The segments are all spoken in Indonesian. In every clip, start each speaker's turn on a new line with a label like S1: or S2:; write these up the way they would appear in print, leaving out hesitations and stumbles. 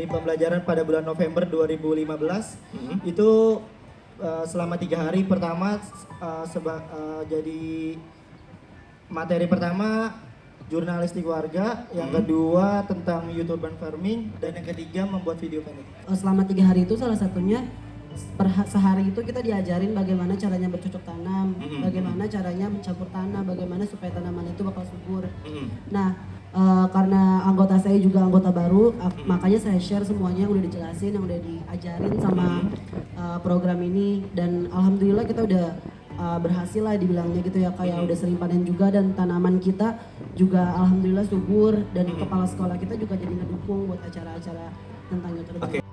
S1: pembelajaran pada bulan November 2015. Itu selama 3 hari. Pertama jadi materi pertama jurnalistik warga, yang kedua tentang YouTube urban farming, dan yang ketiga membuat video pendek.
S2: Selama 3 hari itu salah satunya sehari itu kita diajarin bagaimana caranya bercocok tanam, bagaimana caranya mencampur tanah, bagaimana supaya tanaman itu bakal subur. Nah, karena anggota saya juga anggota baru, makanya saya share semuanya yang udah dijelasin, yang udah diajarin sama program ini, dan alhamdulillah kita udah berhasil lah dibilangnya gitu ya, kayak udah sering panen juga, dan tanaman kita juga alhamdulillah subur, dan kepala sekolah kita juga jadi ngedukung buat acara-acara tentang YouTube.
S3: Okay.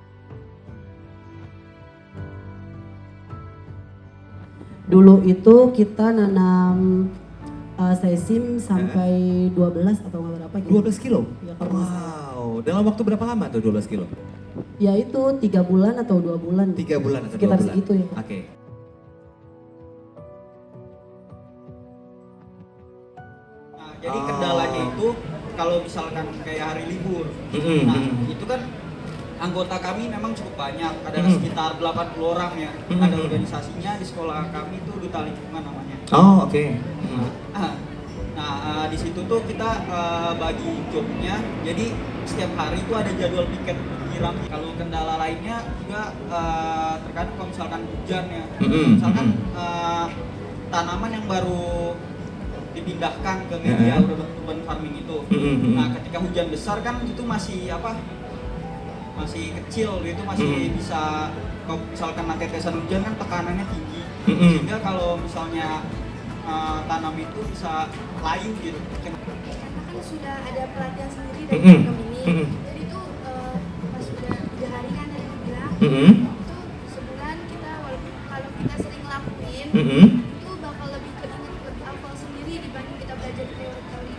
S2: Dulu itu kita nanam sesim sampai 12 atau berapa gitu.
S3: 12 kilo?
S2: Ya, kalau
S3: wow, dalam waktu berapa lama tuh 12 kilo?
S2: Ya itu 3 bulan atau 2 bulan.
S3: 3 bulan atau 2
S2: sekitar
S3: bulan?
S2: segitu ya.
S3: Oke.
S1: Jadi kendalanya itu kalau misalkan kayak hari libur, nah itu kan anggota kami memang cukup banyak, ada sekitar 80 orang ya. Ada organisasinya di sekolah kami itu Duta Lingkungan namanya.
S3: Oh oke.
S1: Nah di situ tuh kita bagi jobnya, jadi setiap hari itu ada jadwal piket kirap. Kalau kendala lainnya juga terkadang kalau misalkan hujan ya, misalkan tanaman yang baru dipindahkan ke media urban farming itu. Nah, ketika hujan besar kan itu masih masih kecil gitu, masih bisa, kalau misalkan nanti tetesan hujan kan tekanannya tinggi. Sehingga kalau misalnya tanam itu bisa layu gitu.
S4: Karena kan sudah ada pelatihan sendiri dari program ini. Jadi itu pas sudah 3 hari kan dari bilang, itu sebulan kita walaupun kalau kita sering ngelakuin, itu bakal lebih keinget, lebih hafal sendiri dibanding kita belajar teori-teori.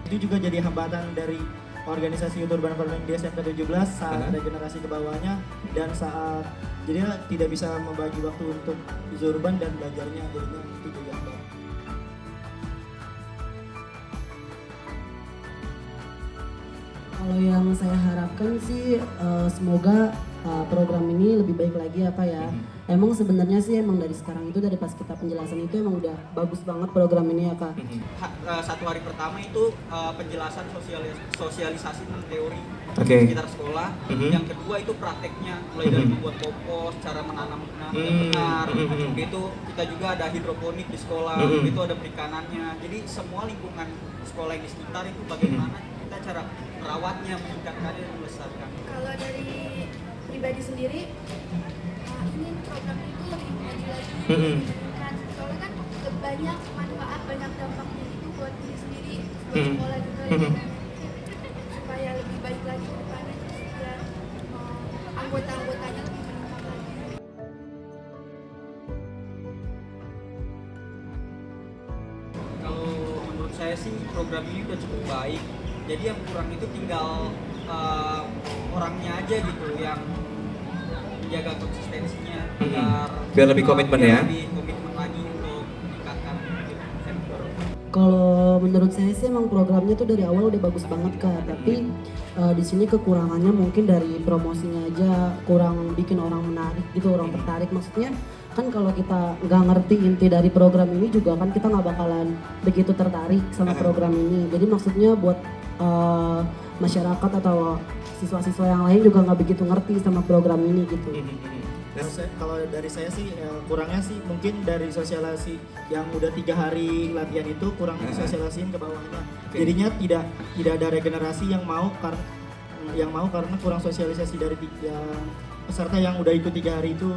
S1: Itu juga jadi hambatan dari organisasi YouTube urban farming di SMK 17 saat ada generasi ke bawahnya, dan saat jadi tidak bisa membagi waktu untuk urban dan belajarnya, jadinya itu juga hambat.
S2: Kalau yang saya harapkan sih semoga program ini lebih baik lagi ya Kak ya. Emang sebenarnya sih emang dari sekarang itu, dari pas kita penjelasan itu emang udah bagus banget program ini ya Kak.
S1: Satu hari pertama itu penjelasan sosialisasi tentang teori sekitar sekolah. Yang kedua itu prakteknya, mulai dari membuat kompos, cara menanam yang benar. Itu kita juga ada hidroponik di sekolah, itu ada perikanannya. Jadi semua lingkungan sekolah yang di sekitar itu bagaimana kita cara merawatnya, meningkatkannya dan melestarikan.
S4: Kalau dari pribadi sendiri, ingin program itu lebih maju lagi. Kan soalnya kan banyak manfaat, banyak dampaknya itu buat diri sendiri, buat sekolah juga ya kan. Supaya lebih baik lagi ke depannya, biar anggota-anggotanya lebih meningkat lagi.
S1: Kalau menurut saya sih program ini udah cukup baik. Jadi yang kurang itu tinggal orangnya aja gitu yang menjaga konsistensinya,
S3: biar lebih komitmen ya.
S1: Lebih komitmen lagi untuk meningkatkan sektor.
S2: Kalau menurut saya sih emang programnya tuh dari awal udah bagus banget Kak, tapi di sini kekurangannya mungkin dari promosinya aja kurang bikin orang menarik gitu, orang tertarik. Maksudnya kan kalau kita nggak ngerti inti dari program ini juga kan kita nggak bakalan begitu tertarik sama program ini. Jadi maksudnya buat masyarakat atau siswa-siswa yang lain juga nggak begitu ngerti sama program ini gitu.
S1: Kalau dari saya sih kurangnya sih mungkin dari sosialisasi yang udah 3 hari latihan itu kurang disosialisasiin ke bawahnya. Jadinya tidak ada regenerasi yang mau karena kurang sosialisasi dari peserta yang udah ikut 3 hari itu.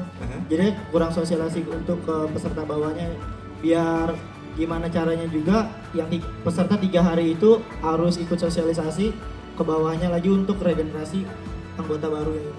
S1: Jadi kurang sosialisasi untuk ke peserta bawahnya, biar gimana caranya juga yang peserta 3 hari itu harus ikut sosialisasi ke bawahnya lagi untuk regenerasi anggota baru ya.